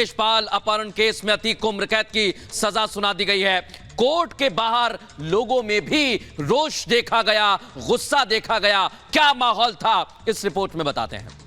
उमेश पाल अपहरण केस में अतीक को उम्र कैद की सजा सुना दी गई है। कोर्ट के बाहर लोगों में भी रोष देखा गया, गुस्सा देखा गया। क्या माहौल था, इस रिपोर्ट में बताते हैं।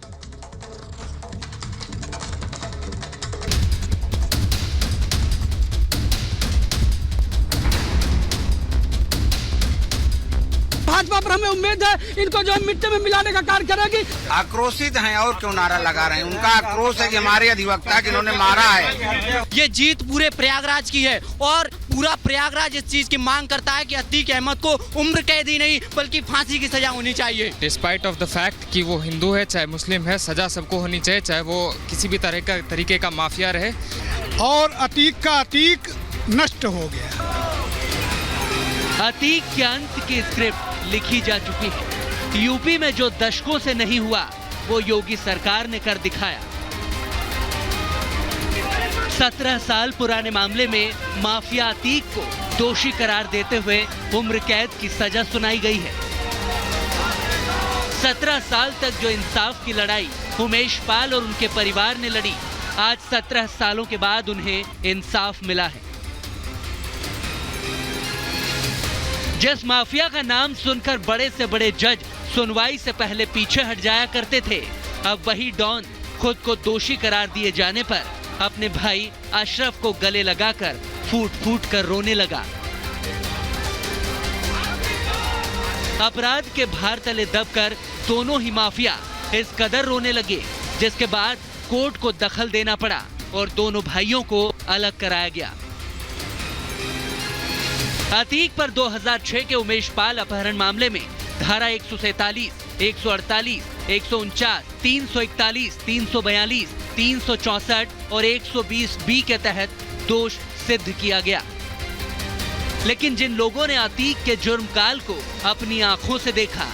भाजपा पर हमें उम्मीद है इनको जो है मिट्टी में मिलाने का कार्य करेगी। आक्रोशित हैं और क्यों नारा लगा रहे हैं? उनका आक्रोश है कि हमारे अधिवक्ता कि इन्होंने मारा है। ये जीत पूरे प्रयागराज की है और पूरा प्रयागराज इस चीज की मांग करता है कि अतीक अहमद को उम्र कैद ही नहीं बल्कि फांसी की सजा होनी चाहिए। डिस्पाइट ऑफ द फैक्ट कि वो हिंदू है चाहे मुस्लिम है, सजा सबको होनी चाहिए, चाहे वो किसी भी तरीके का माफिया रहे। और अतीक का अतीक नष्ट हो गया। अतीक के अंत की स्क्रिप्ट लिखी जा चुकी है। यूपी में जो दशकों से नहीं हुआ वो योगी सरकार ने कर दिखाया। 17 साल पुराने मामले में माफिया अतीक को दोषी करार देते हुए उम्र कैद की सजा सुनाई गई है। 17 साल तक जो इंसाफ की लड़ाई उमेश पाल और उनके परिवार ने लड़ी, आज 17 सालों के बाद उन्हें इंसाफ मिला है। जिस माफिया का नाम सुनकर बड़े से बड़े जज सुनवाई से पहले पीछे हट जाया करते थे, अब वही डॉन खुद को दोषी करार दिए जाने पर अपने भाई अशरफ को गले लगाकर फूट फूट कर रोने लगा। अपराध के भार तले दबकर दोनों ही माफिया इस कदर रोने लगे, जिसके बाद कोर्ट को दखल देना पड़ा और दोनों भाइयों को अलग कराया गया। अतीक पर 2006 के उमेश पाल अपहरण मामले में धारा 147, 148, 149, 341, 342, 364 और 120B के तहत दोष सिद्ध किया गया। लेकिन जिन लोगों ने अतीक के जुर्म काल को अपनी आंखों से देखा,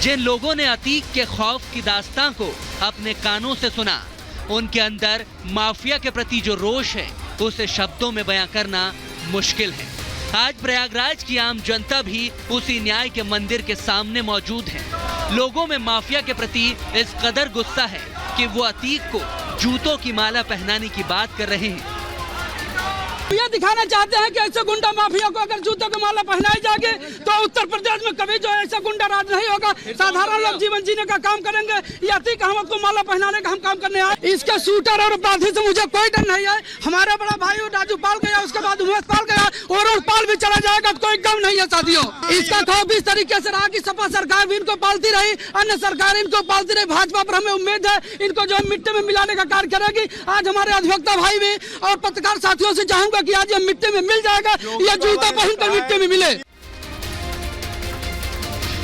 जिन लोगों ने अतीक के खौफ की दास्तां को अपने कानों से सुना, उनके अंदर माफिया के प्रति जो रोष है उसे शब्दों में बयां करना मुश्किल है। आज प्रयागराज की आम जनता भी उसी न्याय के मंदिर के सामने मौजूद है। लोगों में माफिया के प्रति इस कदर गुस्सा है कि वो अतीक को जूतों की माला पहनाने की बात कर रहे हैं। ये दिखाना चाहते हैं कि ऐसे गुंडा माफिया को अगर जूतों की माला पहनाई जाएगी तो उत्तर प्रदेश में कभी जो ऐसा गुंडा राज नहीं होगा। साधारण लोग जीवन जीने का काम करेंगे। ये अतीक अहमद को माला पहनाने का हम काम करने आए। इसके शूटर और अपराधी से मुझे कोई डर नहीं है। हमारा बड़ा भाई राजू पाल गया, उसके बाद उमेश पाल गया और पाल भी चला जाएगा, कोई गम नहीं है साथियों। इसका खौफ इस तरीके से रहा कि सपा सरकार भी इनको पालती रही, अन्य सरकार इनको पालती रही। भाजपा पर हमें उम्मीद है इनको जो है मिट्टी में मिलाने का कार्य करेगी। आज हमारे अधिवक्ता भाई भी और पत्रकार साथियों से चाहूंगा कि आज ये मिट्टी में मिल जाएगा, या जूता पहनकर मिट्टी में मिले।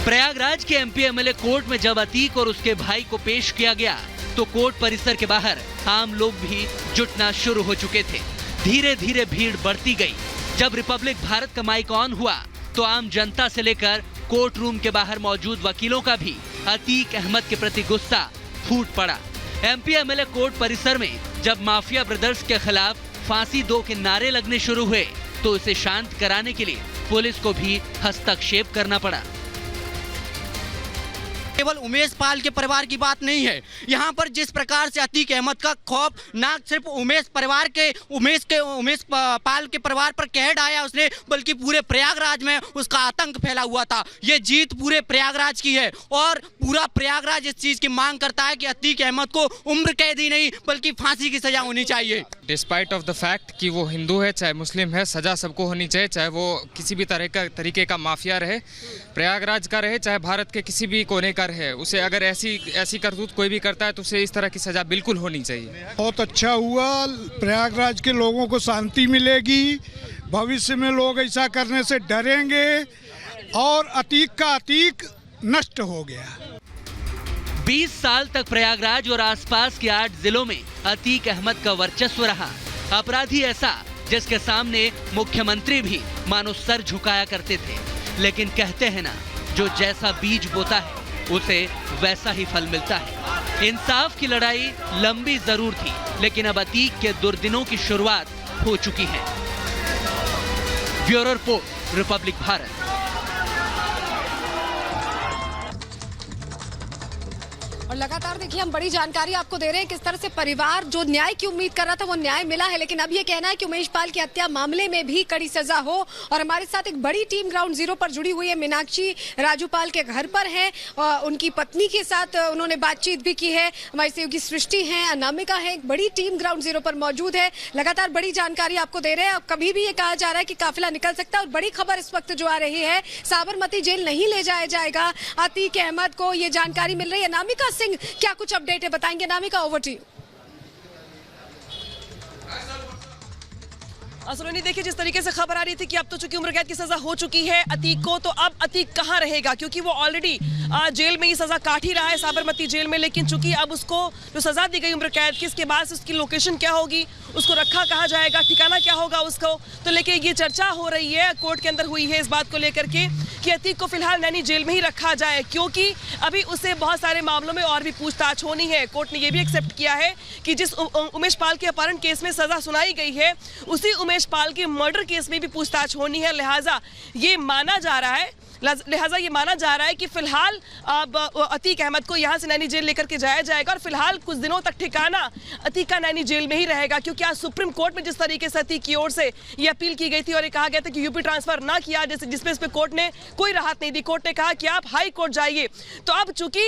प्रयागराज के एमपी एमएलए कोर्ट में जब अतीक और उसके भाई को पेश किया गया तो कोर्ट परिसर के बाहर आम लोग भी जुटना शुरू हो चुके थे। धीरे धीरे भीड़ बढ़ती गई। जब रिपब्लिक भारत का माइक ऑन हुआ तो आम जनता से लेकर कोर्ट रूम के बाहर मौजूद वकीलों का भी अतीक अहमद के प्रति गुस्सा फूट पड़ा। एमपी एमएलए कोर्ट परिसर में जब माफिया ब्रदर्स के खिलाफ फांसी दो के नारे लगने शुरू हुए तो इसे शांत कराने के लिए पुलिस को भी हस्तक्षेप करना पड़ा। केवल उमेश पाल के परिवार की बात नहीं है। यहाँ पर जिस प्रकार से अतीक अहमद का खौफ ना सिर्फ उमेश पाल के परिवार पर कह डाया उसने, बल्कि पूरे प्रयागराज में उसका आतंक फैला हुआ था। ये जीत पूरे प्रयागराज की है और पूरा प्रयागराज इस चीज की मांग करता है कि अतीक अहमद को उम्र कैद ही नहीं बल्कि फांसी की सजा होनी चाहिए। डिस्पाइट ऑफ द फैक्ट कि वो हिंदू है चाहे मुस्लिम है, सजा सबको होनी चाहिए, चाहे वो किसी भी तरीके का माफिया रहे, प्रयागराज का रहे चाहे भारत के किसी भी कोने का रहे। उसे अगर ऐसी करतूत कोई भी करता है तो उसे इस तरह की सजा बिल्कुल होनी चाहिए। बहुत अच्छा हुआ, प्रयागराज के लोगों को शांति मिलेगी। भविष्य में लोग ऐसा करने से डरेंगे और अतीक का अतीक नष्ट हो गया। 20 साल तक प्रयागराज और आसपास के 8 जिलों में अतीक अहमद का वर्चस्व रहा। अपराधी ऐसा जिसके सामने मुख्यमंत्री भी मानो सर झुकाया करते थे। लेकिन कहते हैं ना, जो जैसा बीज बोता है उसे वैसा ही फल मिलता है। इंसाफ की लड़ाई लंबी जरूर थी, लेकिन अब अतीक के दुर्दिनों की शुरुआत हो चुकी है। Bureau report, Republic Bharat. और लगातार देखिए हम बड़ी जानकारी आपको दे रहे हैं किस तरह से परिवार जो न्याय की उम्मीद कर रहा था वो न्याय मिला है, लेकिन अब ये कहना है कि उमेश पाल की हत्या मामले में भी कड़ी सजा हो। और हमारे साथ एक बड़ी टीम ग्राउंड जीरो पर जुड़ी हुई है, मीनाक्षी राजूपाल के घर पर है, उनकी पत्नी के साथ उन्होंने बातचीत भी की है, हमारी सहयोगी सृष्टि है, अनामिका है, एक बड़ी टीम ग्राउंड जीरो पर मौजूद है, लगातार बड़ी जानकारी आपको दे रहे हैं। अब कभी भी ये कहा जा रहा है कि काफिला निकल सकता है और बड़ी खबर इस वक्त जो आ रही है, साबरमती जेल नहीं ले जाया जाएगा अतीक अहमद को, ये जानकारी मिल रही है। अनामिका सिंह क्या कुछ अपडेट है बताएंगे? Anamika, over to you. असरोनी, देखिए जिस तरीके से खबर आ रही थी कि अब तो चूंकि उम्र कैद की सजा हो चुकी है अतीक को, तो अब अतीक कहां रहेगा, क्योंकि वो ऑलरेडी जेल में ही सजा काट ही रहा है, साबरमती जेल में। लेकिन चूंकि अब उसको जो सजा दी गई उम्र कैद की, इसके बाद उसकी लोकेशन क्या होगी, उसको रखा कहाँ जाएगा, ठिकाना क्या होगा उसको, तो लेके ये चर्चा हो रही है, कोर्ट के अंदर हुई है इस बात को लेकर के कि अतीक को फिलहाल नैनी जेल में ही रखा जाए, क्योंकि अभी उसे बहुत सारे मामलों में और भी पूछताछ होनी है। कोर्ट ने यह भी एक्सेप्ट किया है कि जिस उमेश पाल के अपहरण केस में सजा सुनाई गई है, उसी उमेश पाल के मर्डर केस में भी पूछताछ होनी है। लिहाजा ये माना जा रहा है कि फिलहाल अब अतीक अहमद को यहां से नैनी जेल लेकर के जाया जाएगा और फिलहाल कुछ दिनों तक ठिकाना अतीक का नैनी जेल में ही रहेगा, क्योंकि आज सुप्रीम कोर्ट में जिस तरीके से अतीक की ओर से ये अपील की गई थी और ये कहा गया था कि यूपी ट्रांसफर ना किया, जिसमें इस पे कोर्ट ने कोई राहत नहीं दी। कोर्ट ने कहा कि आप हाई कोर्ट जाइए, तो अब चूंकि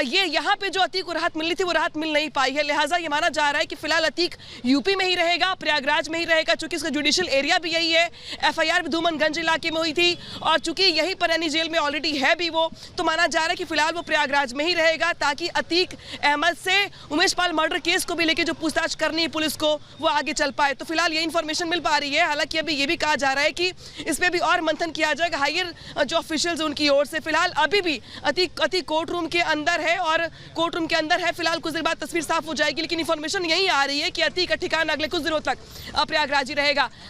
ये यहाँ पे जो अतीक को राहत मिलनी थी वो राहत मिल नहीं पाई है, लिहाजा ये माना जा रहा है कि फिलहाल अतीक यूपी में ही रहेगा, प्रयागराज में ही रहेगा, चूंकि उसका जुडिशियल एरिया भी यही है। FIR भी धूमनगंज इलाके में हुई थी और चूंकि यहीं पर नैनी जेल में ऑलरेडी है भी वो, तो माना जा रहा है कि फिलहाल वो प्रयागराज में ही रहेगा, ताकि अतीक अहमद से उमेश पाल मर्डर केस को भी लेके जो पूछताछ करनी है पुलिस को वो आगे चल पाए। तो फिलहाल ये इन्फॉर्मेशन मिल पा रही है। हालांकि अभी ये भी कहा जा रहा है कि इसमें भी और मंथन किया जाएगा हायर जो ऑफिशियल्स उनकी ओर से। फिलहाल अभी भी अतीक कोर्ट रूम के अंदर है और कोर्ट रूम के अंदर है, फिलहाल कुछ देर बाद तस्वीर साफ हो जाएगी, लेकिन इन्फॉर्मेशन यही आ रही है कि अतीक का ठिकाना अगले कुछ दिनों तक प्रयागराज ही रहेगा।